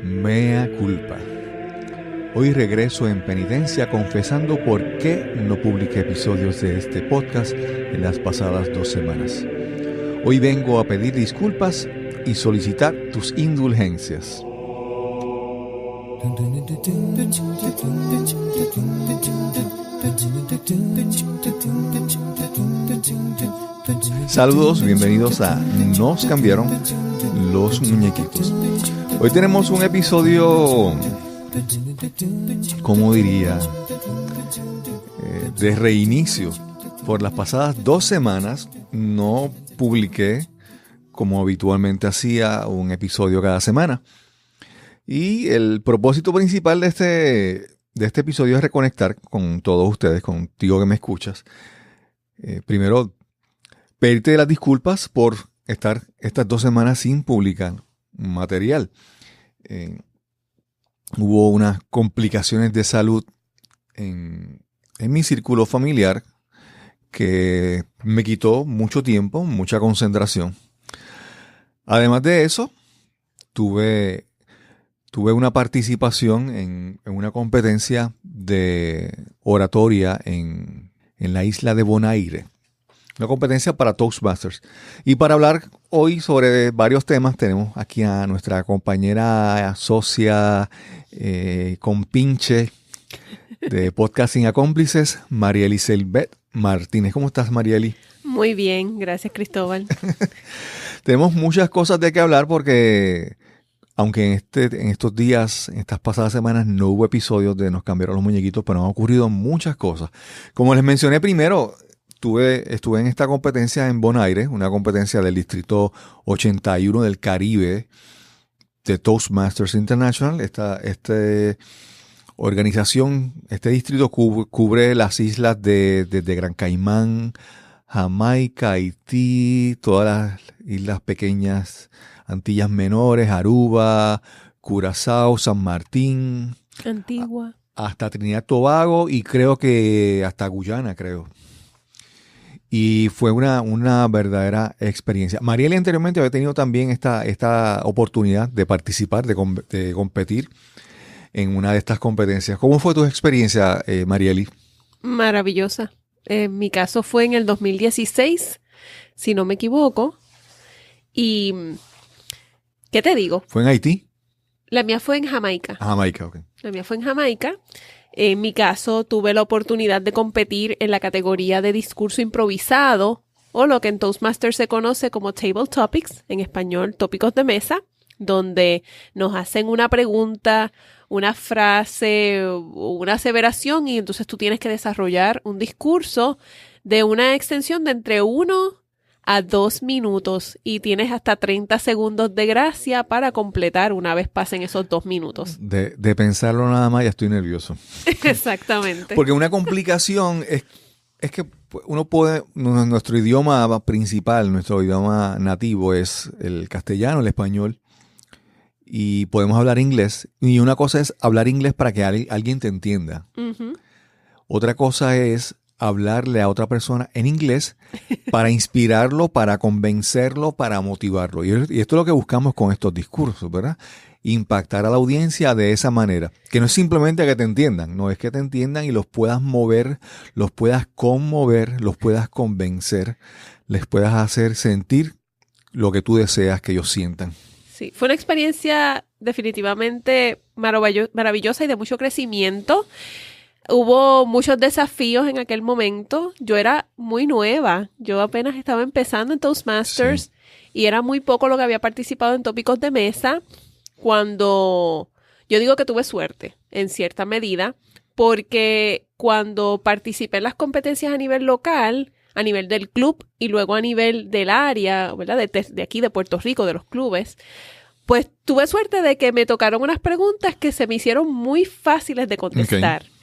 Mea culpa. Hoy regreso en penitencia confesando por qué no publiqué episodios de este podcast en las pasadas 2 semanas. Hoy vengo a pedir disculpas y solicitar tus indulgencias. Saludos, bienvenidos a Nos cambiaron los muñequitos. Hoy tenemos un episodio, ¿cómo diría? De reinicio. Por las pasadas 2 semanas no publiqué, como habitualmente hacía, un episodio cada semana. Y el propósito principal de este episodio es reconectar con todos ustedes, contigo que me escuchas. Primero, pedirte las disculpas por estar estas 2 semanas sin publicar material. Hubo unas complicaciones de salud en mi círculo familiar que me quitó mucho tiempo, mucha concentración. Además de eso, tuve una participación en una competencia de oratoria en la isla de Bonaire. Una competencia para Toastmasters. Y para hablar hoy sobre varios temas, tenemos aquí a nuestra compañera, socia, compinche de Podcasting Acómplices, Marieli Selbet Martínez. ¿Cómo estás, Marieli? Muy bien, gracias, Cristóbal. Tenemos muchas cosas de qué hablar porque, aunque en estos días, en estas pasadas semanas, no hubo episodios de Nos cambiaron los muñequitos, pero han ocurrido muchas cosas. Como les mencioné primero, estuve en esta competencia en Bonaire, una competencia del Distrito 81 del Caribe de Toastmasters International. Esta organización, este distrito cubre las islas de Gran Caimán, Jamaica, Haití, todas las islas pequeñas, Antillas Menores, Aruba, Curazao, San Martín, Antigua, hasta Trinidad y Tobago y creo que hasta Guyana, creo. Y fue una verdadera experiencia. Marieli anteriormente había tenido también esta oportunidad de participar, de competir en una de estas competencias. ¿Cómo fue tu experiencia, Marieli? maravillosa. Mi caso fue en el 2016, si no me equivoco. Y, ¿qué te digo? ¿Fue en Haití? La mía fue en Jamaica. Jamaica, ok. La mía fue en Jamaica. En mi caso, tuve la oportunidad de competir en la categoría de discurso improvisado, o lo que en Toastmasters se conoce como Table Topics, en español, tópicos de mesa, donde nos hacen una pregunta, una frase o una aseveración y entonces tú tienes que desarrollar un discurso de una extensión de entre 1 a 2 minutos y tienes hasta 30 segundos de gracia para completar una vez pasen esos 2 minutos. De pensarlo nada más ya estoy nervioso. Exactamente. Porque una complicación es que uno puede, nuestro idioma principal, nuestro idioma nativo es el castellano, el español, y podemos hablar inglés. Y una cosa es hablar inglés para que alguien te entienda. Uh-huh. Otra cosa es hablarle a otra persona en inglés para inspirarlo, para convencerlo, para motivarlo. Y esto es lo que buscamos con estos discursos, ¿verdad? Impactar a la audiencia de esa manera. Que no es simplemente que te entiendan, no es que te entiendan y los puedas mover, los puedas conmover, los puedas convencer, les puedas hacer sentir lo que tú deseas que ellos sientan. Sí, fue una experiencia definitivamente maravillosa y de mucho crecimiento. Hubo muchos desafíos en aquel momento. Yo era muy nueva. Yo apenas estaba empezando en Toastmasters y era muy poco lo que había participado en tópicos de mesa. Cuando yo digo que tuve suerte, en cierta medida, porque cuando participé en las competencias a nivel local, a nivel del club y luego a nivel del área, ¿verdad? De aquí, de Puerto Rico, de los clubes, pues tuve suerte de que me tocaron unas preguntas que se me hicieron muy fáciles de contestar. Okay.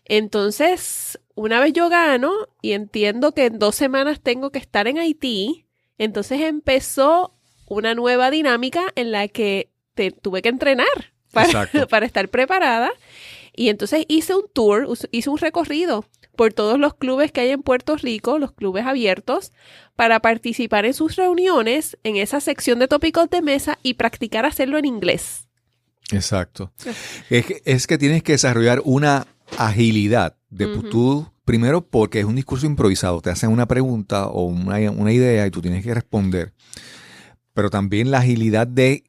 Entonces, una vez yo gano y entiendo que en 2 semanas tengo que estar en Haití, entonces empezó una nueva dinámica en la que tuve que entrenar para estar preparada. Y entonces hice un tour, hice un recorrido por todos los clubes que hay en Puerto Rico, los clubes abiertos, para participar en sus reuniones en esa sección de tópicos de mesa y practicar hacerlo en inglés. Exacto. Es que tienes que desarrollar una agilidad de tú, primero porque es un discurso improvisado, te hacen una pregunta o una idea y tú tienes que responder, pero también la agilidad de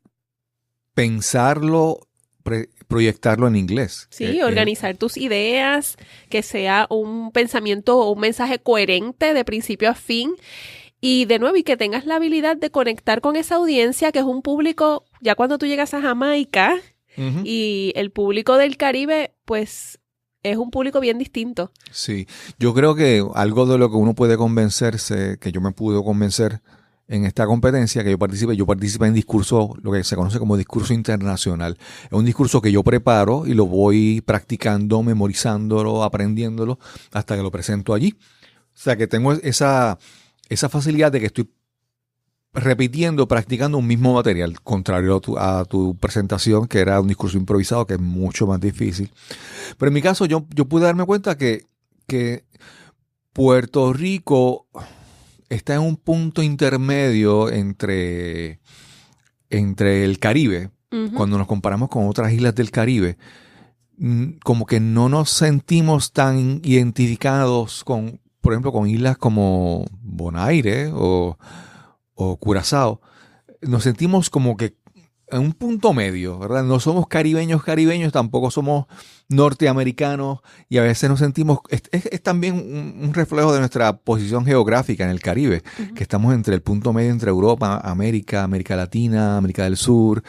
pensarlo, proyectarlo en inglés. Sí, organizar tus ideas, que sea un pensamiento o un mensaje coherente de principio a fin. Y de nuevo, y que tengas la habilidad de conectar con esa audiencia, que es un público, ya cuando tú llegas a Jamaica, y el público del Caribe, pues es un público bien distinto. Sí, yo creo que algo de lo que uno puede convencerse, que yo me pude convencer en esta competencia que yo participé en discurso, lo que se conoce como discurso internacional. Es un discurso que yo preparo y lo voy practicando, memorizándolo, aprendiéndolo, hasta que lo presento allí. O sea que tengo esa facilidad de que estoy repitiendo, practicando un mismo material, contrario a tu presentación, que era un discurso improvisado, que es mucho más difícil. Pero en mi caso, yo pude darme cuenta que Puerto Rico está en un punto intermedio entre el Caribe, cuando nos comparamos con otras islas del Caribe. Como que no nos sentimos tan identificados con, por ejemplo, con islas como Bonaire o Curazao. Nos sentimos como que en un punto medio, ¿verdad? No somos caribeños, tampoco somos norteamericanos y a veces nos sentimos, es también un reflejo de nuestra posición geográfica en el Caribe, que estamos entre el punto medio entre Europa, América Latina, América del Sur,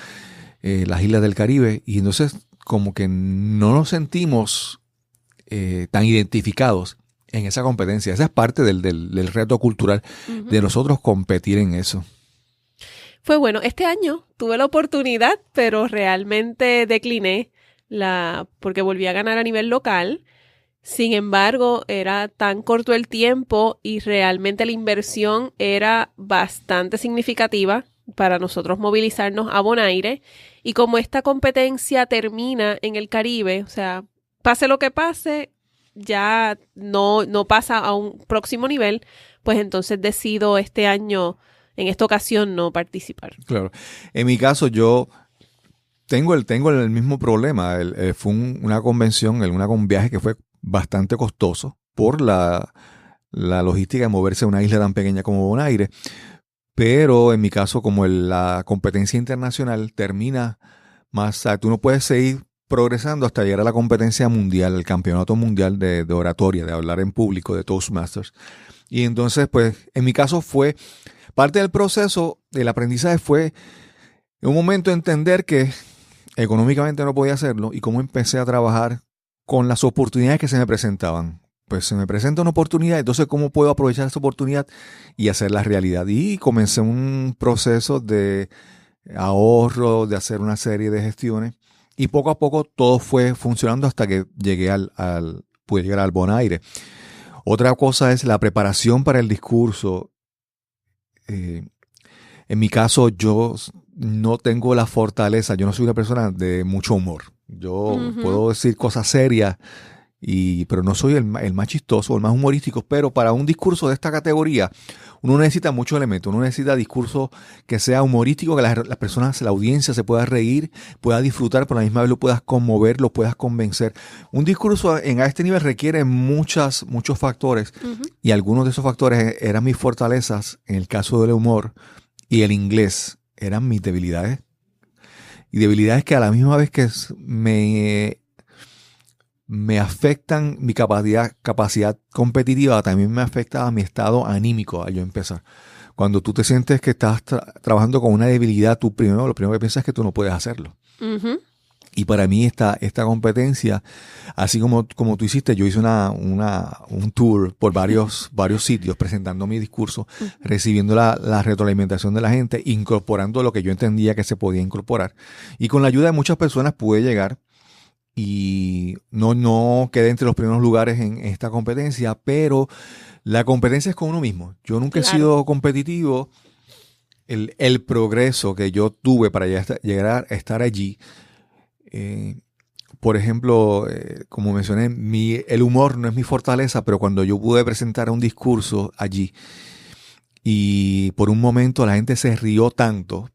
las islas del Caribe, y entonces como que no nos sentimos tan identificados en esa competencia. Esa es parte del reto cultural de nosotros competir en eso. Fue bueno. Este año tuve la oportunidad, pero realmente decliné porque volví a ganar a nivel local. Sin embargo, era tan corto el tiempo y realmente la inversión era bastante significativa para nosotros movilizarnos a Bonaire. Y como esta competencia termina en el Caribe, o sea, pase lo que pase, ya no pasa a un próximo nivel, pues entonces decido este año, en esta ocasión, no participar. Claro. En mi caso, yo tengo el mismo problema. Fue una convención, un viaje que fue bastante costoso por la logística de moverse a una isla tan pequeña como Bonaire. Pero en mi caso, como la competencia internacional termina más, tú no puedes seguir progresando hasta llegar a la competencia mundial, el campeonato mundial de oratoria, de hablar en público, de Toastmasters. Y entonces, pues, en mi caso fue, parte del proceso del aprendizaje fue en un momento entender que económicamente no podía hacerlo y cómo empecé a trabajar con las oportunidades que se me presentaban. Pues se me presenta una oportunidad, entonces ¿cómo puedo aprovechar esa oportunidad y hacerla realidad? Y comencé un proceso de ahorro, de hacer una serie de gestiones y poco a poco todo fue funcionando hasta que llegué pude llegar al Bonaire. Otra cosa es la preparación para el discurso. En mi caso, yo no tengo la fortaleza, yo no soy una persona de mucho humor. Yo puedo decir cosas serias, pero no soy el más chistoso, el más humorístico. Pero para un discurso de esta categoría, uno necesita muchos elementos. Uno necesita discurso que sea humorístico, que las personas, la audiencia se pueda reír, pueda disfrutar, pero a la misma vez lo puedas conmover, lo puedas convencer. Un discurso a este nivel requiere muchos factores, y algunos de esos factores eran mis fortalezas. En el caso del humor y el inglés eran mis debilidades. Y debilidades que a la misma vez que me afectan mi capacidad competitiva, también me afecta mi estado anímico al yo empezar. Cuando tú te sientes que estás trabajando con una debilidad, lo primero que piensas es que tú no puedes hacerlo. Y para mí esta competencia, así como tú hiciste, yo hice un tour por varios sitios presentando mi discurso, recibiendo la retroalimentación de la gente, incorporando lo que yo entendía que se podía incorporar. Y con la ayuda de muchas personas pude llegar y no quedé entre los primeros lugares en esta competencia, pero la competencia es con uno mismo. Yo nunca he sido competitivo. El progreso que yo tuve para llegar a estar allí, por ejemplo, como mencioné, el humor no es mi fortaleza, pero cuando yo pude presentar un discurso allí y por un momento la gente se rió tanto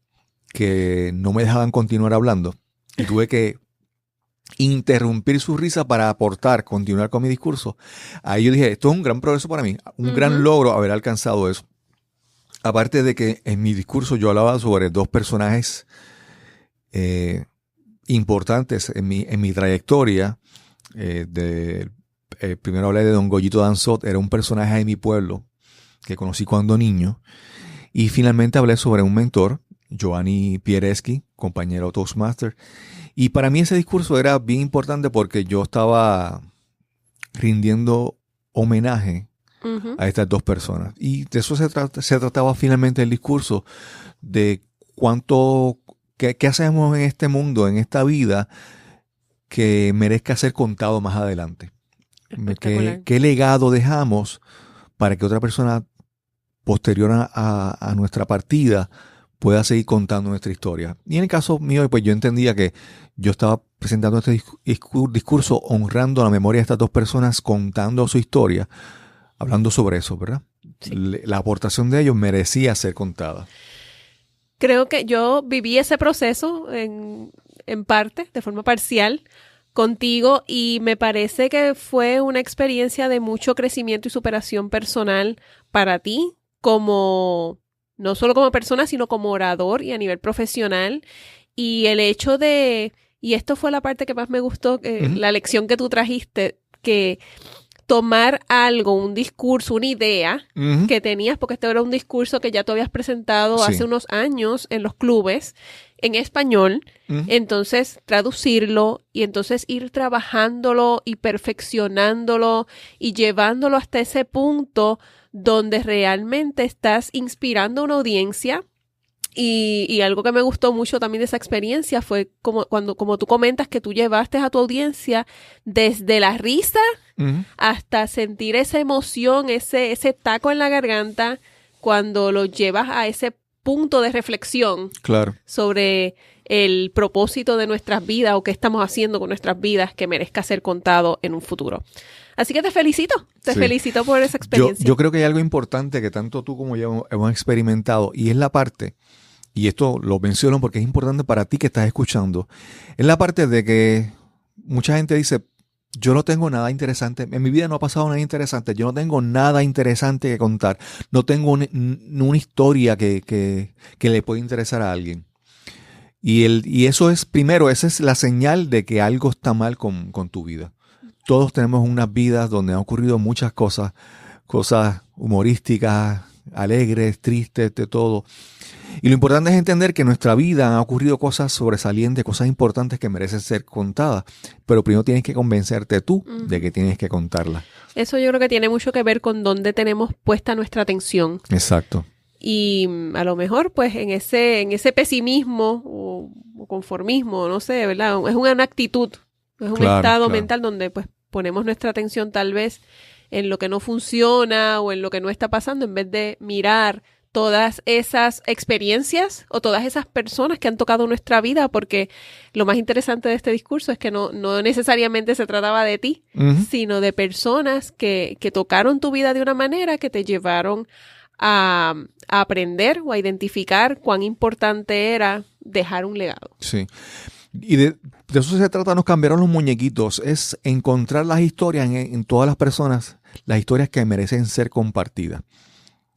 que no me dejaban continuar hablando, y tuve que interrumpir su risa para continuar con mi discurso, ahí yo dije, esto es un gran progreso para mí, un gran logro haber alcanzado eso. Aparte de que en mi discurso yo hablaba sobre dos personajes importantes en mi trayectoria. Primero hablé de Don Goyito Danzot, era un personaje de mi pueblo que conocí cuando niño. Y finalmente hablé sobre un mentor, Giovanni Piereschi, compañero Toastmaster. Y para mí ese discurso era bien importante porque yo estaba rindiendo homenaje a estas dos personas. Y de eso se trataba finalmente el discurso, de qué hacemos en este mundo, en esta vida, que merezca ser contado más adelante. ¿Qué legado dejamos para que otra persona posterior a nuestra partida pueda seguir contando nuestra historia? Y en el caso mío, pues yo entendía que yo estaba presentando este discurso honrando la memoria de estas dos personas, contando su historia, hablando sobre eso, ¿verdad? Sí. La aportación de ellos merecía ser contada. Creo que yo viví ese proceso en parte, de forma parcial, contigo, y me parece que fue una experiencia de mucho crecimiento y superación personal para ti, no solo como persona, sino como orador y a nivel profesional. Y el hecho y esto fue la parte que más me gustó, la lección que tú trajiste, que tomar algo, un discurso, una idea que tenías, porque este era un discurso que ya tú habías presentado hace unos años en los clubes, en español, entonces traducirlo y entonces ir trabajándolo y perfeccionándolo y llevándolo hasta ese punto donde realmente estás inspirando a una audiencia. Y algo que me gustó mucho también de esa experiencia fue como tú comentas, que tú llevaste a tu audiencia desde la risa hasta sentir esa emoción, ese taco en la garganta, cuando lo llevas a ese punto de reflexión sobre el propósito de nuestras vidas o qué estamos haciendo con nuestras vidas que merezca ser contado en un futuro. Así que te felicito por esa experiencia. Yo creo que hay algo importante que tanto tú como yo hemos experimentado, y es la parte, y esto lo menciono porque es importante para ti que estás escuchando, es la parte de que mucha gente dice, yo no tengo nada interesante, en mi vida no ha pasado nada interesante, yo no tengo nada interesante que contar, no tengo una historia que le pueda interesar a alguien. Y eso es, primero, esa es la señal de que algo está mal con tu vida. Todos tenemos unas vidas donde han ocurrido muchas cosas humorísticas, alegres, tristes, de todo. Y lo importante es entender que en nuestra vida han ocurrido cosas sobresalientes, cosas importantes que merecen ser contadas. Pero primero tienes que convencerte tú de que tienes que contarlas. Eso yo creo que tiene mucho que ver con dónde tenemos puesta nuestra atención. Exacto. Y a lo mejor, pues, en ese pesimismo o conformismo, no sé, ¿verdad? Es una actitud, es un estado mental donde, pues, ponemos nuestra atención tal vez en lo que no funciona o en lo que no está pasando, en vez de mirar todas esas experiencias o todas esas personas que han tocado nuestra vida, porque lo más interesante de este discurso es que no necesariamente se trataba de ti, sino de personas que tocaron tu vida de una manera que te llevaron a aprender o a identificar cuán importante era dejar un legado. Sí. Y de eso se trata, nos cambiaron los muñequitos, es encontrar las historias en todas las personas, las historias que merecen ser compartidas.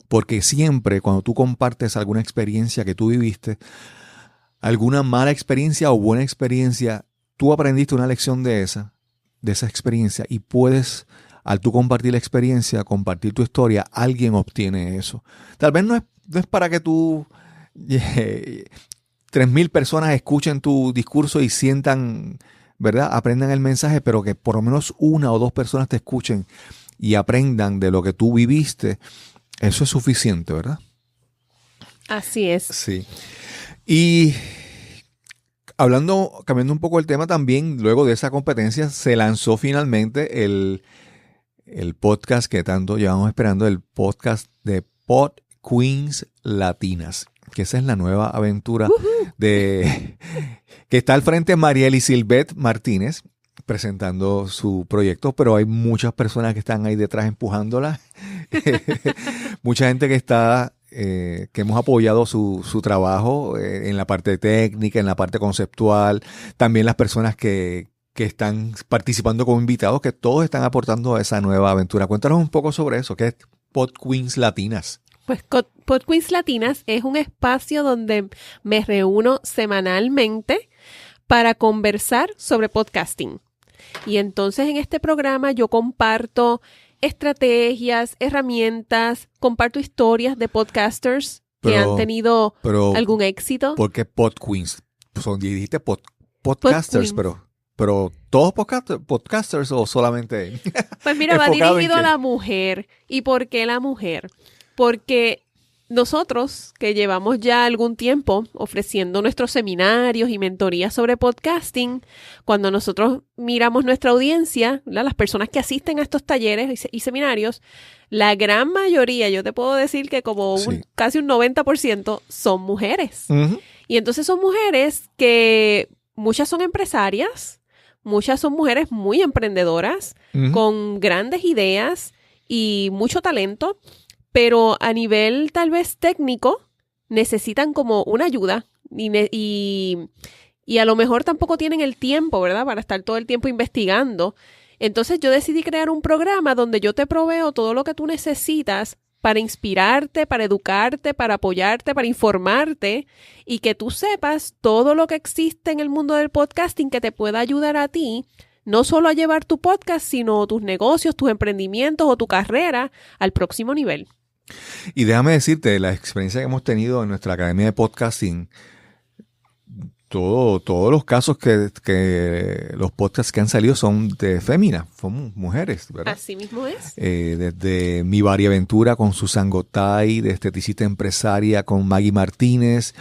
Porque siempre cuando tú compartes alguna experiencia que tú viviste, alguna mala experiencia o buena experiencia, tú aprendiste una lección de esa experiencia y puedes, al tú compartir la experiencia, compartir tu historia, alguien obtiene eso. Tal vez no es para que tú 3,000 personas escuchen tu discurso y sientan, ¿verdad? Aprendan el mensaje, pero que por lo menos 1 o 2 personas te escuchen y aprendan de lo que tú viviste. Eso es suficiente, ¿verdad? Así es. Sí. Y cambiando un poco el tema también, luego de esa competencia se lanzó finalmente el podcast que tanto llevamos esperando, el podcast de Pod Queens Latinas, que esa es la nueva aventura que está al frente Marieli Silvet Martínez presentando su proyecto, pero hay muchas personas que están ahí detrás empujándola. Mucha gente que está que hemos apoyado su trabajo en la parte técnica, en la parte conceptual, también las personas que están participando como invitados, que todos están aportando a esa nueva aventura. Cuéntanos un poco sobre eso, ¿qué es Pod Queens Latinas? Pues Pod Queens Latinas es un espacio donde me reúno semanalmente para conversar sobre podcasting. Y entonces en este programa yo comparto estrategias, herramientas, comparto historias de podcasters que han tenido algún éxito. ¿Por qué Pod Queens? Dijiste podcasters, pero ¿todos podcasters o solamente? Pues mira, va dirigido a la mujer. ¿Y por qué la mujer? Porque nosotros, que llevamos ya algún tiempo ofreciendo nuestros seminarios y mentorías sobre podcasting, cuando nosotros miramos nuestra audiencia, ¿verdad?, las personas que asisten a estos talleres y seminarios, la gran mayoría, yo te puedo decir que como casi un 90% son mujeres. Uh-huh. Y entonces son mujeres que muchas son empresarias, muchas son mujeres muy emprendedoras, uh-huh, con grandes ideas y mucho talento, pero a nivel tal vez técnico necesitan como una ayuda y a lo mejor tampoco tienen el tiempo, ¿verdad?, para estar todo el tiempo investigando. Entonces yo decidí crear un programa donde yo te proveo todo lo que tú necesitas para inspirarte, para educarte, para apoyarte, para informarte y que tú sepas todo lo que existe en el mundo del podcasting que te pueda ayudar a ti, no solo a llevar tu podcast, sino tus negocios, tus emprendimientos o tu carrera al próximo nivel. Y déjame decirte, la experiencia que hemos tenido en nuestra academia de podcasting, todos los casos que los podcasts que han salido son de féminas, son mujeres, ¿verdad? Así mismo es. Desde Mi Variaventura con Susan Gotay, de Esteticista Empresaria con Maggie Martínez,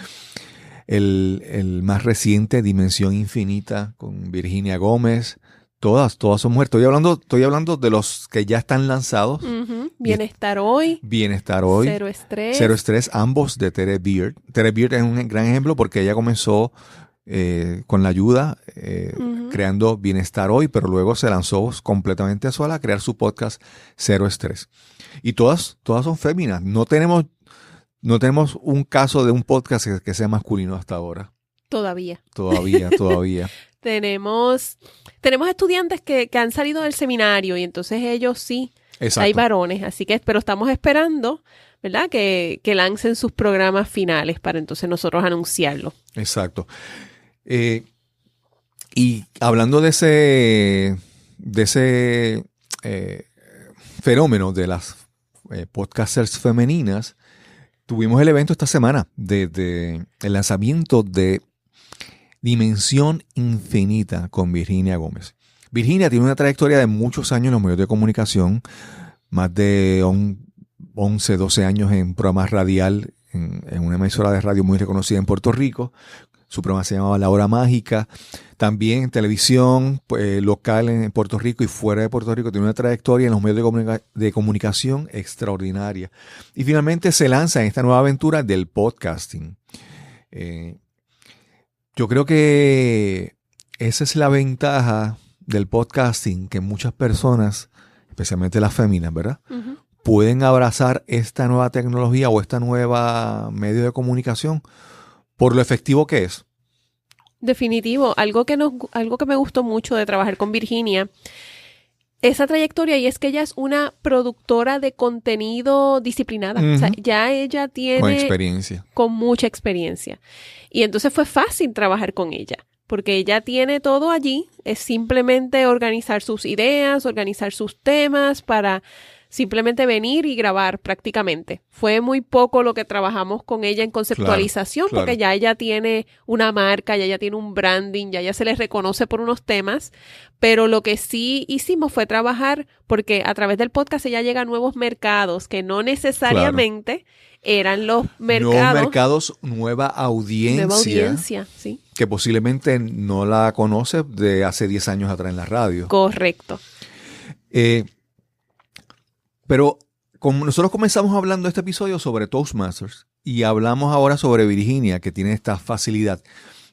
el más reciente, Dimensión Infinita con Virginia Gómez. Todas son mujeres. Estoy hablando de los que ya están lanzados. Uh-huh. Bienestar Hoy. Cero Estrés, ambos de Tere Beard. Tere Beard es un gran ejemplo porque ella comenzó con la ayuda uh-huh, creando Bienestar Hoy, pero luego se lanzó completamente sola a crear su podcast Cero Estrés. Y todas son féminas. No tenemos un caso de un podcast que sea masculino hasta ahora. Todavía. Tenemos estudiantes que han salido del seminario y entonces ellos sí, exacto, hay varones, así que pero estamos esperando, ¿verdad?, que lancen sus programas finales para entonces nosotros anunciarlo. Exacto. Y hablando de ese fenómeno de las podcasters femeninas, tuvimos el evento esta semana de el lanzamiento de Dimensión Infinita con Virginia Gómez. Virginia tiene una trayectoria de muchos años en los medios de comunicación, más de 11, 12 años en programas radial, en una emisora de radio muy reconocida en Puerto Rico. Su programa se llamaba La Hora Mágica. También en televisión local en Puerto Rico y fuera de Puerto Rico. Tiene una trayectoria en los medios de comunicación extraordinaria. Y finalmente se lanza en esta nueva aventura del podcasting. Yo creo que esa es la ventaja del podcasting, que muchas personas, especialmente las féminas, ¿verdad?, uh-huh, pueden abrazar esta nueva tecnología o esta nueva medio de comunicación por lo efectivo que es. Definitivo. Algo que me gustó mucho de trabajar con Virginia, esa trayectoria, y es que ella es una productora de contenido disciplinada. Uh-huh. O sea, ya ella tiene... Con experiencia. Con mucha experiencia. Y entonces fue fácil trabajar con ella, porque ella tiene todo allí. Es simplemente organizar sus ideas, organizar sus temas para simplemente venir y grabar prácticamente. Fue muy poco lo que trabajamos con ella en conceptualización, claro, porque ya ella tiene una marca, ya ella tiene un branding, ya ella se les reconoce por unos temas, pero lo que sí hicimos fue trabajar, porque a través del podcast ella llega a nuevos mercados que no necesariamente eran los mercados. Nuevos mercados, nueva audiencia, sí, que posiblemente no la conoce de hace 10 años atrás en la radio. Correcto. Pero como nosotros comenzamos hablando este episodio sobre Toastmasters y hablamos ahora sobre Virginia, que tiene esta facilidad,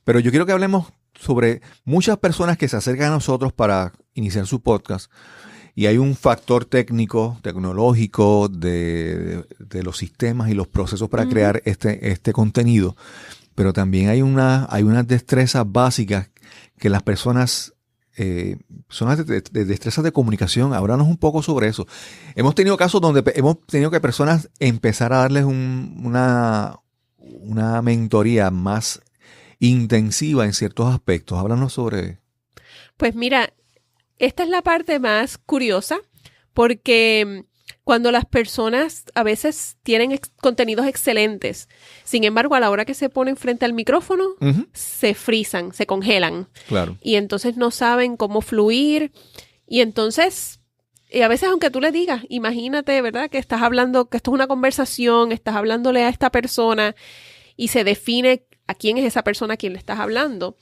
pero yo quiero que hablemos sobre muchas personas que se acercan a nosotros para iniciar su podcast Y hay un factor técnico, tecnológico de los sistemas y los procesos para crear este contenido. Pero también hay unas destrezas básicas que las personas, son las de destrezas de comunicación. Háblanos un poco sobre eso. Hemos tenido casos donde hemos tenido que personas empezar a darles una mentoría más intensiva en ciertos aspectos. Háblanos sobre... Pues mira, esta es la parte más curiosa porque cuando las personas a veces tienen contenidos excelentes, sin embargo, a la hora que se ponen frente al micrófono, se frisan, se congelan. Claro. Y entonces no saben cómo fluir. Y entonces, a veces aunque tú le digas, imagínate, ¿verdad? Que estás hablando, que esto es una conversación, estás hablándole a esta persona y se define a quién es esa persona a quien le estás hablando.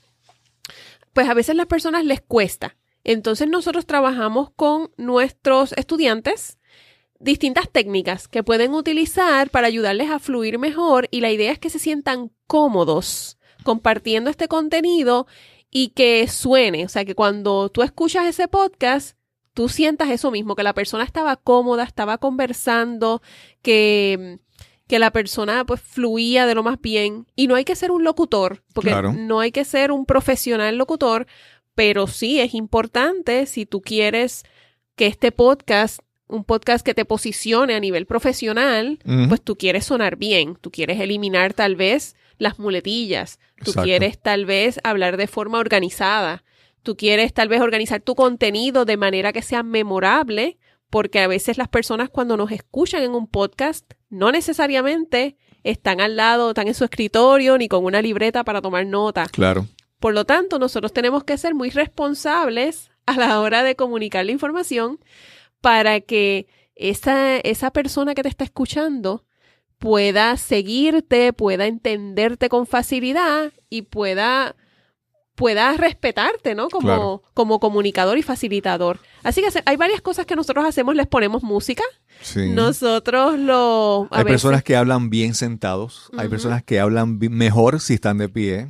Pues a veces a las personas les cuesta. Entonces nosotros trabajamos con nuestros estudiantes distintas técnicas que pueden utilizar para ayudarles a fluir mejor y la idea es que se sientan cómodos compartiendo este contenido y que suene. O sea, que cuando tú escuchas ese podcast, tú sientas eso mismo, que la persona estaba cómoda, estaba conversando, que la persona pues fluía de lo más bien. Y no hay que ser un locutor, porque Claro. no hay que ser un profesional locutor, pero sí es importante si tú quieres que este podcast, un podcast que te posicione a nivel profesional, pues tú quieres sonar bien, tú quieres eliminar tal vez las muletillas, tú Exacto. quieres tal vez hablar de forma organizada, tú quieres tal vez organizar tu contenido de manera que sea memorable, porque a veces las personas cuando nos escuchan en un podcast no necesariamente están al lado, están en su escritorio ni con una libreta para tomar nota. Claro. Por lo tanto, nosotros tenemos que ser muy responsables a la hora de comunicar la información para que esa persona que te está escuchando pueda seguirte, pueda entenderte con facilidad y pueda respetarte, ¿no? Claro. Como comunicador y facilitador. Así que hay varias cosas que nosotros hacemos. Les ponemos música. Sí. Nosotros Hay personas que hablan bien sentados. Hay personas que hablan mejor si están de pie.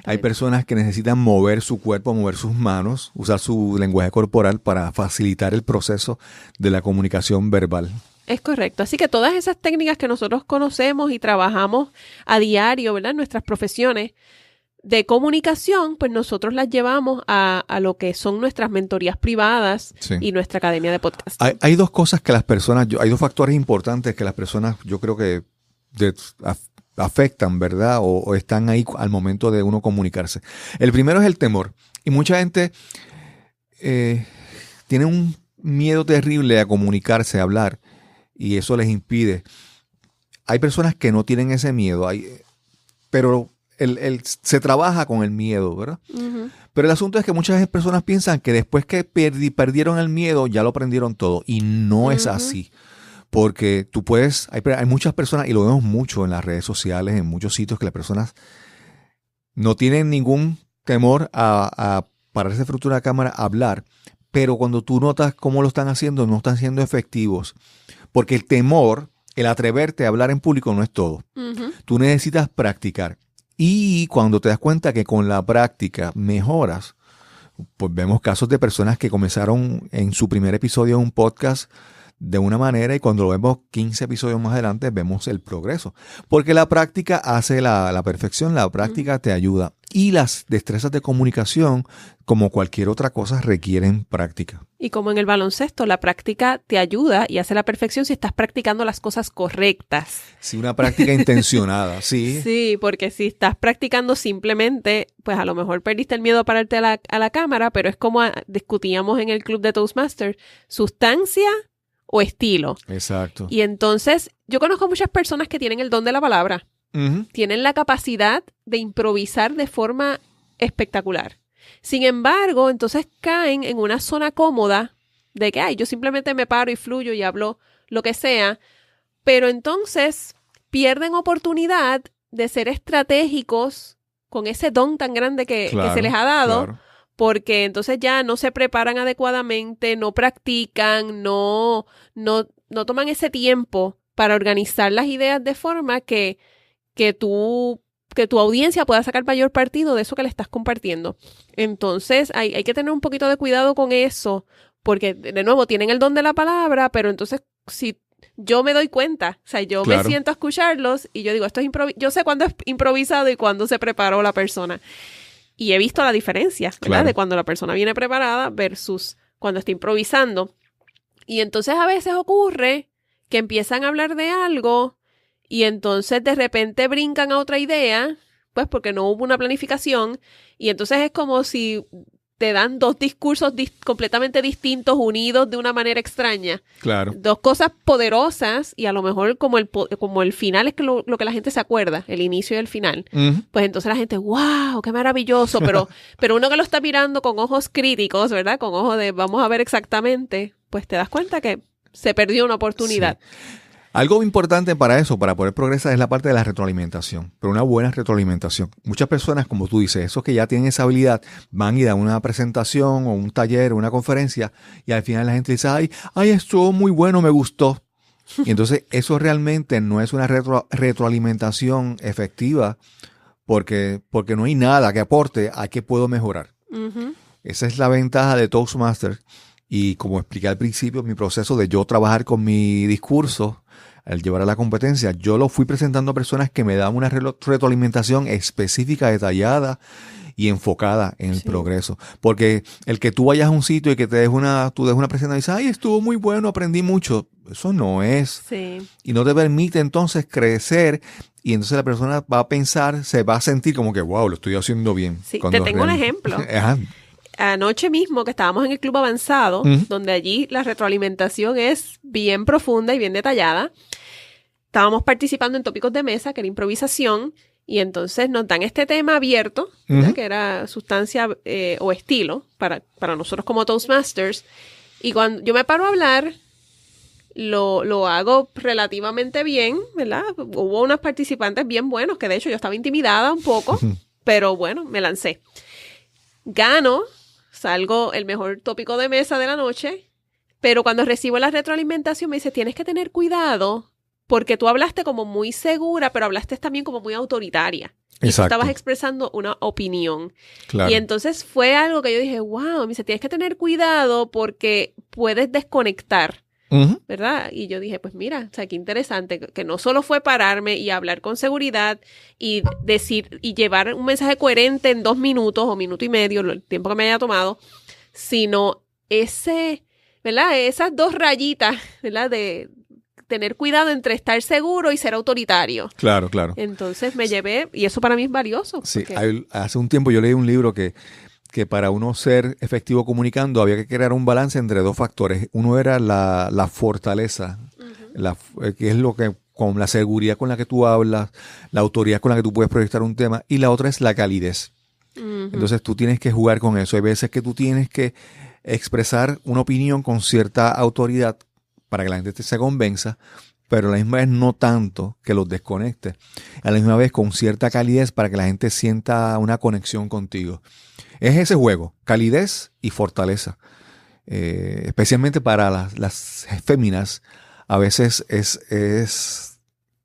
Hay personas que necesitan mover su cuerpo, mover sus manos, usar su lenguaje corporal para facilitar el proceso de la comunicación verbal. Es correcto. Así que todas esas técnicas que nosotros conocemos y trabajamos a diario, ¿verdad? En nuestras profesiones de comunicación, pues nosotros las llevamos a lo que son nuestras mentorías privadas y nuestra academia de podcast. Hay dos cosas que las personas, hay dos factores importantes que las personas, yo creo que afectan, ¿verdad? O están ahí al momento de uno comunicarse. El primero es el temor. Y mucha gente tiene un miedo terrible a comunicarse, a hablar, y eso les impide. Hay personas que no tienen ese miedo, pero se trabaja con el miedo, ¿verdad? Pero el asunto es que muchas personas piensan que después que perdieron el miedo, ya lo aprendieron todo. Y no es así. Porque tú puedes, hay muchas personas, y lo vemos mucho en las redes sociales, en muchos sitios, que las personas no tienen ningún temor a pararse frente a una cámara a hablar, pero cuando tú notas cómo lo están haciendo, no están siendo efectivos. Porque el temor, el atreverte a hablar en público no es todo. Tú necesitas practicar. Y cuando te das cuenta que con la práctica mejoras, pues vemos casos de personas que comenzaron en su primer episodio de un podcast de una manera y cuando lo vemos 15 episodios más adelante vemos el progreso. Porque la práctica hace la perfección, la práctica te ayuda. Y las destrezas de comunicación, como cualquier otra cosa, requieren práctica. Y como en el baloncesto, la práctica te ayuda y hace la perfección si estás practicando las cosas correctas. Sí, una práctica intencionada, sí. Sí, porque si estás practicando simplemente, pues a lo mejor perdiste el miedo a pararte a la cámara, pero es como discutíamos en el club de Toastmasters, sustancia o estilo. Exacto. Y entonces, yo conozco muchas personas que tienen el don de la palabra. Tienen la capacidad de improvisar de forma espectacular. Sin embargo, entonces caen en una zona cómoda de que, yo simplemente me paro y fluyo y hablo lo que sea, pero entonces pierden oportunidad de ser estratégicos con ese don tan grande que se les ha dado, porque entonces ya no se preparan adecuadamente, no practican, no toman ese tiempo para organizar las ideas de forma que tu audiencia pueda sacar mayor partido de eso que le estás compartiendo. Entonces, hay que tener un poquito de cuidado con eso, porque de nuevo tienen el don de la palabra, pero entonces si yo me doy cuenta, o sea, yo Claro. me siento a escucharlos y yo digo, esto es yo sé cuándo es improvisado y cuándo se preparó la persona. Y he visto la diferencia, ¿verdad? Claro. De cuando la persona viene preparada versus cuando está improvisando. Y entonces a veces ocurre que empiezan a hablar de algo y entonces de repente brincan a otra idea, pues porque no hubo una planificación, y entonces es como si te dan dos discursos completamente distintos, unidos de una manera extraña. Claro. Dos cosas poderosas, y a lo mejor como el final es que lo que la gente se acuerda, el inicio y el final. Ujú. Pues entonces la gente, wow, qué maravilloso, pero uno que lo está mirando con ojos críticos, ¿verdad? Con ojos de vamos a ver exactamente, pues te das cuenta que se perdió una oportunidad. Sí. Algo importante para eso, para poder progresar, es la parte de la retroalimentación, pero una buena retroalimentación. Muchas personas, como tú dices, esos que ya tienen esa habilidad, van y dan una presentación o un taller o una conferencia y al final la gente dice, ay, estuvo muy bueno, me gustó. Y entonces eso realmente no es una retroalimentación efectiva porque no hay nada que aporte a qué puedo mejorar. Uh-huh. Esa es la ventaja de Toastmasters. Y como expliqué al principio, mi proceso de yo trabajar con mi discurso, al llevar a la competencia, yo lo fui presentando a personas que me daban una retroalimentación específica, detallada y enfocada en el progreso. Porque el que tú vayas a un sitio y que te des tú des una presentación y dices, ay, estuvo muy bueno, aprendí mucho, eso no es. Sí. Y no te permite entonces crecer. Y entonces la persona va a pensar, se va a sentir como que, wow, lo estoy haciendo bien. Sí, te tengo un ejemplo. Ajá. Anoche mismo que estábamos en el club avanzado, donde allí la retroalimentación es bien profunda y bien detallada, estábamos participando en tópicos de mesa, que era improvisación, y entonces nos dan este tema abierto, ¿verdad? Que era sustancia o estilo para nosotros como Toastmasters, y cuando yo me paro a hablar, lo hago relativamente bien, ¿verdad? Hubo unos participantes bien buenos, que de hecho yo estaba intimidada un poco, pero bueno, me lancé. Gano, salgo el mejor tópico de mesa de la noche, pero cuando recibo la retroalimentación me dice, tienes que tener cuidado porque tú hablaste como muy segura, pero hablaste también como muy autoritaria. Y tú estabas expresando una opinión. Claro. Y entonces fue algo que yo dije, wow, me dice, tienes que tener cuidado porque puedes desconectar. ¿Verdad? Y yo dije, pues mira, o sea, qué interesante, que no solo fue pararme y hablar con seguridad y decir y llevar un mensaje coherente en 2 minutos o minuto y medio, el tiempo que me haya tomado, sino ¿verdad? Esas 2 rayitas, ¿verdad? De tener cuidado entre estar seguro y ser autoritario. Claro, claro. Entonces me llevé, y eso para mí es valioso. Sí, porque hace un tiempo yo leí un libro que para uno ser efectivo comunicando había que crear un balance entre 2 factores. Uno era la fortaleza, que es lo que con la seguridad con la que tú hablas, la autoridad con la que tú puedes proyectar un tema, y la otra es la calidez. Entonces tú tienes que jugar con eso. Hay veces que tú tienes que expresar una opinión con cierta autoridad para que la gente se convenza, pero a la misma vez no tanto que los desconecte. A la misma vez con cierta calidez para que la gente sienta una conexión contigo. Es ese juego, calidez y fortaleza. Especialmente para las féminas, a veces es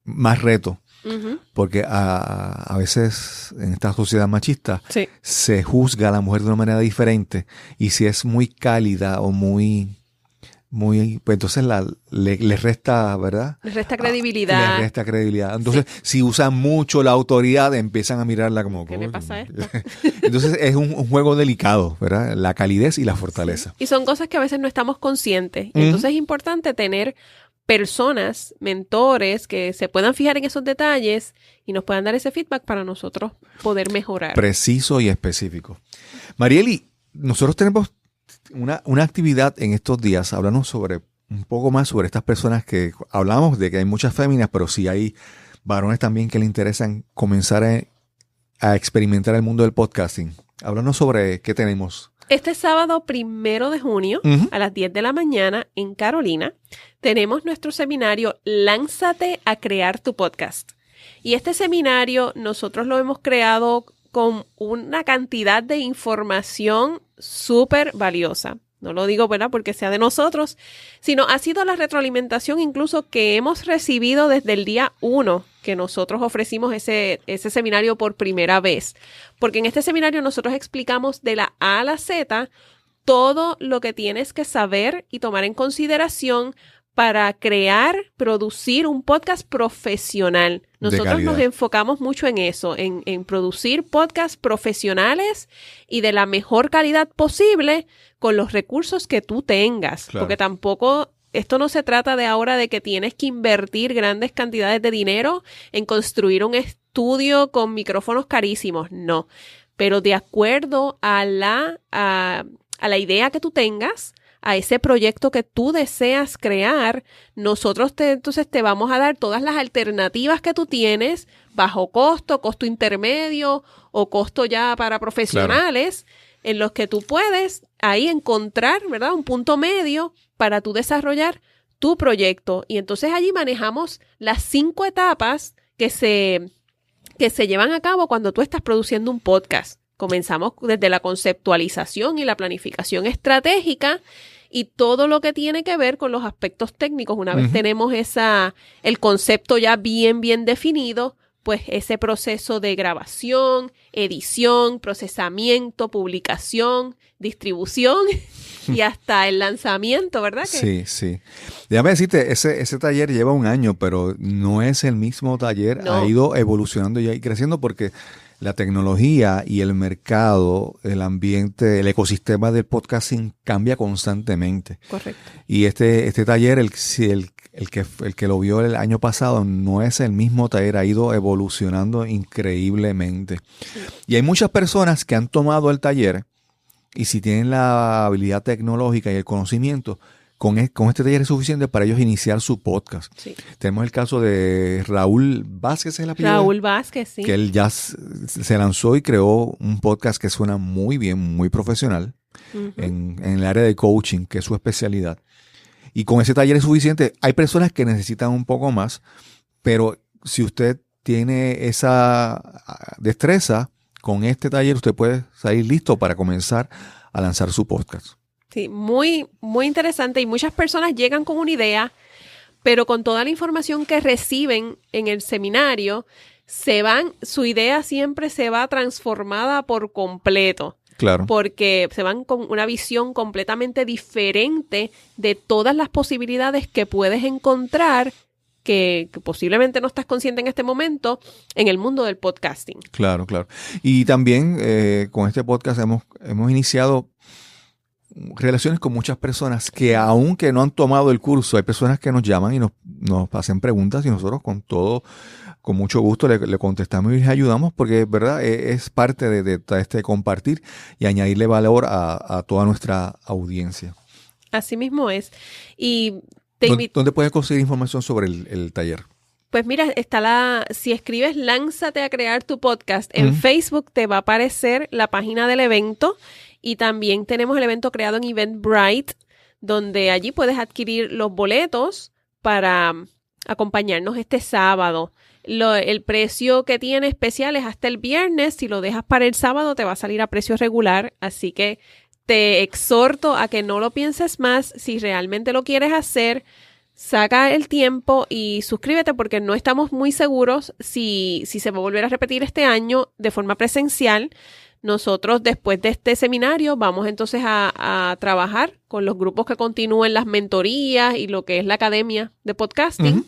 más reto. Porque a veces en esta sociedad machista se juzga a la mujer de una manera diferente. Y si es muy cálida o muy pues entonces le resta, ¿verdad? Le resta credibilidad. Le resta credibilidad. Entonces, si usan mucho la autoridad, empiezan a mirarla como... ¿Qué le pasa a esto? Entonces, es un juego delicado, ¿verdad? La calidez y la fortaleza. Sí. Y son cosas que a veces no estamos conscientes. Entonces, es importante tener personas, mentores, que se puedan fijar en esos detalles y nos puedan dar ese feedback para nosotros poder mejorar. Preciso y específico. Marieli, nosotros tenemos una actividad en estos días, háblanos un poco más sobre estas personas que hablamos de que hay muchas féminas, pero sí hay varones también que le interesan comenzar a experimentar el mundo del podcasting. Háblanos sobre qué tenemos. Este sábado 1 de junio a las 10 de la mañana en Carolina tenemos nuestro seminario Lánzate a crear tu podcast. Y este seminario nosotros lo hemos creado con una cantidad de información súper valiosa. No lo digo, ¿verdad?, porque sea de nosotros, sino ha sido la retroalimentación incluso que hemos recibido desde el día 1 que nosotros ofrecimos ese seminario por primera vez. Porque en este seminario nosotros explicamos de la A a la Z todo lo que tienes que saber y tomar en consideración para crear, producir un podcast profesional. Nosotros nos enfocamos mucho en eso, en producir podcasts profesionales y de la mejor calidad posible con los recursos que tú tengas. Claro. Porque tampoco, esto no se trata de ahora de que tienes que invertir grandes cantidades de dinero en construir un estudio con micrófonos carísimos. No, pero de acuerdo a la idea que tú tengas, a ese proyecto que tú deseas crear, nosotros entonces te vamos a dar todas las alternativas que tú tienes, bajo costo, costo intermedio o costo ya para profesionales, claro, en los que tú puedes ahí encontrar, ¿verdad?, un punto medio para tú desarrollar tu proyecto. Y entonces allí manejamos las 5 etapas que se llevan a cabo cuando tú estás produciendo un podcast. Comenzamos desde la conceptualización y la planificación estratégica y todo lo que tiene que ver con los aspectos técnicos. Una vez tenemos el concepto ya bien definido, pues ese proceso de grabación, edición, procesamiento, publicación, distribución y hasta el lanzamiento, ¿verdad? Sí. Déjame decirte, ese taller lleva 1 año, pero no es el mismo taller. No. Ha ido evolucionando y creciendo porque la tecnología y el mercado, el ambiente, el ecosistema del podcasting cambia constantemente. Correcto. Y este taller, el que lo vio el año pasado, no es el mismo taller, ha ido evolucionando increíblemente. Sí. Y hay muchas personas que han tomado el taller y si tienen la habilidad tecnológica y el conocimiento, con este taller es suficiente para ellos iniciar su podcast. Sí. Tenemos el caso de Raúl Vázquez, ¿es el apellido? Raúl Vázquez, sí. Que él ya se lanzó y creó un podcast que suena muy bien, muy profesional, en el área de coaching, que es su especialidad. Y con ese taller es suficiente. Hay personas que necesitan un poco más, pero si usted tiene esa destreza, con este taller usted puede salir listo para comenzar a lanzar su podcast. Sí, muy interesante y muchas personas llegan con una idea, pero con toda la información que reciben en el seminario, su idea siempre se va transformada por completo. Claro. Porque se van con una visión completamente diferente de todas las posibilidades que puedes encontrar que posiblemente no estás consciente en este momento en el mundo del podcasting. Claro. Y también con este podcast hemos iniciado relaciones con muchas personas que aunque no han tomado el curso, hay personas que nos llaman y nos hacen preguntas y nosotros con mucho gusto le contestamos y les ayudamos porque verdad es parte de este compartir y añadirle valor a toda nuestra audiencia. Así mismo es. Y ¿Dónde puedes conseguir información sobre el taller? Pues mira, si escribes Lánzate a crear tu podcast en Facebook, te va a aparecer la página del evento. Y también tenemos el evento creado en Eventbrite, donde allí puedes adquirir los boletos para acompañarnos este sábado. El precio que tiene especial es hasta el viernes. Si lo dejas para el sábado, te va a salir a precio regular. Así que te exhorto a que no lo pienses más. Si realmente lo quieres hacer, saca el tiempo y suscríbete porque no estamos muy seguros si se va a volver a repetir este año de forma presencial. Nosotros después de este seminario vamos entonces a trabajar con los grupos que continúen las mentorías y lo que es la academia de podcasting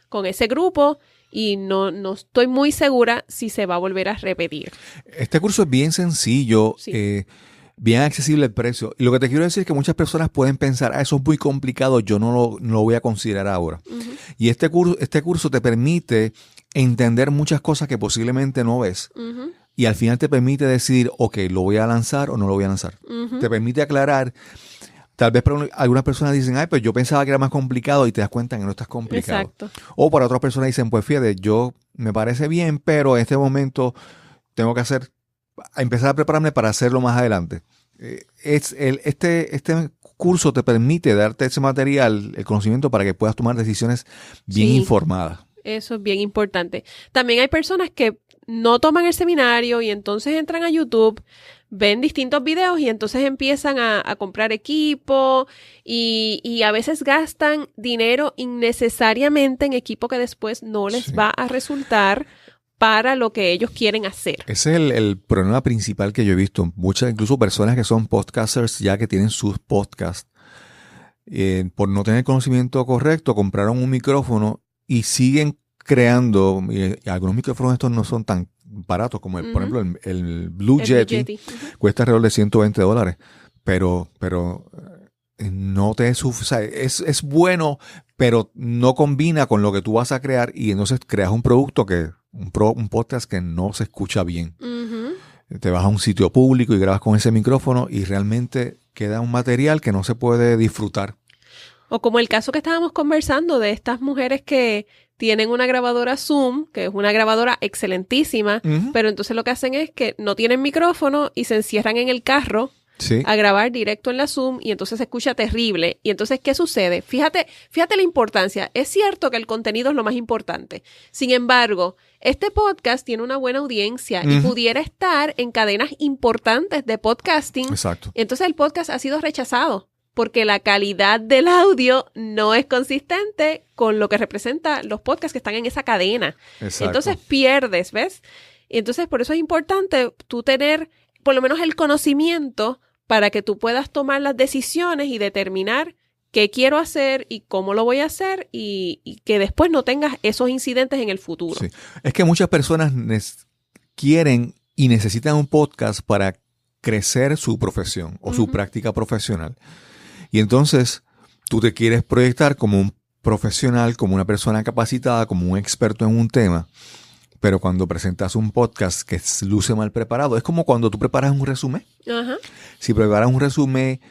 con ese grupo y no estoy muy segura si se va a volver a repetir. Este curso es bien sencillo, sí. Bien accesible el precio. Y lo que te quiero decir es que muchas personas pueden pensar, eso es muy complicado, yo no lo voy a considerar ahora. Y este curso te permite entender muchas cosas que posiblemente no ves. Y al final te permite decidir, ok, ¿lo voy a lanzar o no lo voy a lanzar? Te permite aclarar. Tal vez para algunas personas dicen, pues yo pensaba que era más complicado y te das cuenta que no estás complicado. Exacto. O para otras personas dicen, pues fíjate, me parece bien, pero en este momento tengo que empezar a prepararme para hacerlo más adelante. Este curso te permite darte ese material, el conocimiento para que puedas tomar decisiones bien informadas. Eso es bien importante. También hay personas que no toman el seminario y entonces entran a YouTube, ven distintos videos y entonces empiezan a comprar equipo y a veces gastan dinero innecesariamente en equipo que después no les va a resultar para lo que ellos quieren hacer. Ese es el problema principal que yo he visto. Muchas, incluso personas que son podcasters ya que tienen sus podcasts, por no tener conocimiento correcto, compraron un micrófono y siguen creando, y algunos micrófonos estos no son tan baratos como por ejemplo el Blue Yeti. Cuesta alrededor de $120, pero no te es bueno, pero no combina con lo que tú vas a crear y entonces creas un producto un podcast que no se escucha bien. Te vas a un sitio público y grabas con ese micrófono y realmente queda un material que no se puede disfrutar. O como el caso que estábamos conversando de estas mujeres que tienen una grabadora Zoom, que es una grabadora excelentísima, pero entonces lo que hacen es que no tienen micrófono y se encierran en el carro a grabar directo en la Zoom y entonces se escucha terrible. Y entonces, ¿qué sucede? Fíjate la importancia. Es cierto que el contenido es lo más importante. Sin embargo, este podcast tiene una buena audiencia y pudiera estar en cadenas importantes de podcasting. Exacto. Entonces el podcast ha sido rechazado porque la calidad del audio no es consistente con lo que representa los podcasts que están en esa cadena. Exacto. Entonces pierdes, ¿ves? Y entonces por eso es importante tú tener por lo menos el conocimiento para que tú puedas tomar las decisiones y determinar qué quiero hacer y cómo lo voy a hacer y que después no tengas esos incidentes en el futuro. Sí. Es que muchas personas quieren y necesitan un podcast para crecer su profesión o su práctica profesional. Y entonces tú te quieres proyectar como un profesional, como una persona capacitada, como un experto en un tema. Pero cuando presentas un podcast que luce mal preparado, es como cuando tú preparas un resumen. Si preparas un resumen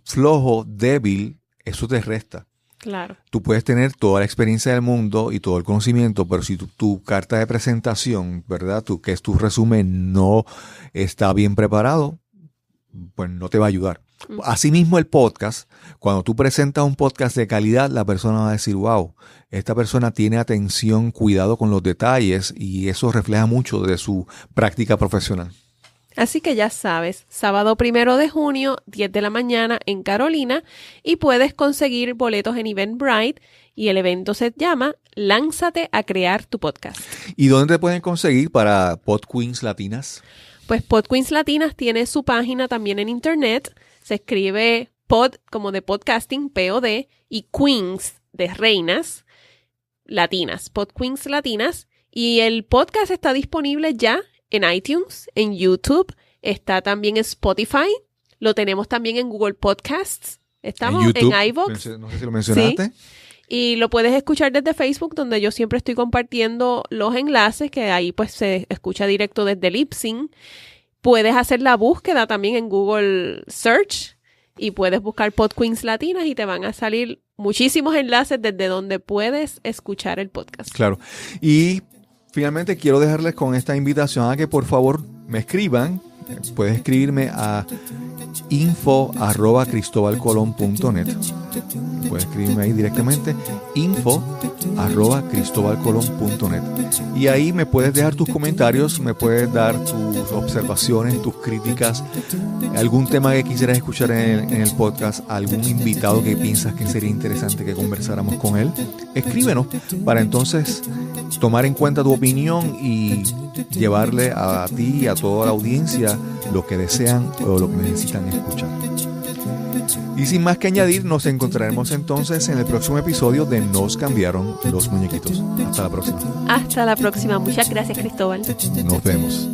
flojo, débil, eso te resta. Claro. Tú puedes tener toda la experiencia del mundo y todo el conocimiento, pero si tu carta de presentación, ¿verdad? Que es tu resumen, no está bien preparado, pues no te va a ayudar. Asimismo el podcast, cuando tú presentas un podcast de calidad, la persona va a decir, wow, esta persona tiene atención, cuidado con los detalles y eso refleja mucho de su práctica profesional. Así que ya sabes, sábado 1 de junio, 10 de la mañana en Carolina y puedes conseguir boletos en Eventbrite y el evento se llama Lánzate a crear tu podcast. ¿Y dónde te pueden conseguir para Pod Queens Latinas? Pues Pod Queens Latinas tiene su página también en internet. Se escribe pod como de podcasting, POD, y Queens de reinas latinas, Pod Queens Latinas. Y el podcast está disponible ya en iTunes, en YouTube, está también en Spotify, lo tenemos también en Google Podcasts, estamos en iVoox. No sé si lo mencionaste. Sí. Y lo puedes escuchar desde Facebook, donde yo siempre estoy compartiendo los enlaces, que ahí pues se escucha directo desde Libsyn. Puedes hacer la búsqueda también en Google Search y puedes buscar Pod Queens Latinas y te van a salir muchísimos enlaces desde donde puedes escuchar el podcast. Claro. Y finalmente quiero dejarles con esta invitación a que por favor me escriban. Puedes escribirme a info@cristobalcolon.net. Puedes escribirme ahí directamente, info@cristobalcolon.net. Y ahí me puedes dejar tus comentarios, me puedes dar tus observaciones, tus críticas, algún tema que quisieras escuchar en el podcast, algún invitado que piensas que sería interesante que conversáramos con él. Escríbenos para entonces tomar en cuenta tu opinión y llevarle a ti y a toda la audiencia lo que desean o lo que necesitan escuchar. Y sin más que añadir, nos encontraremos entonces en el próximo episodio de Nos cambiaron los muñequitos. Hasta la próxima. Hasta la próxima. Muchas gracias, Cristóbal. Nos vemos.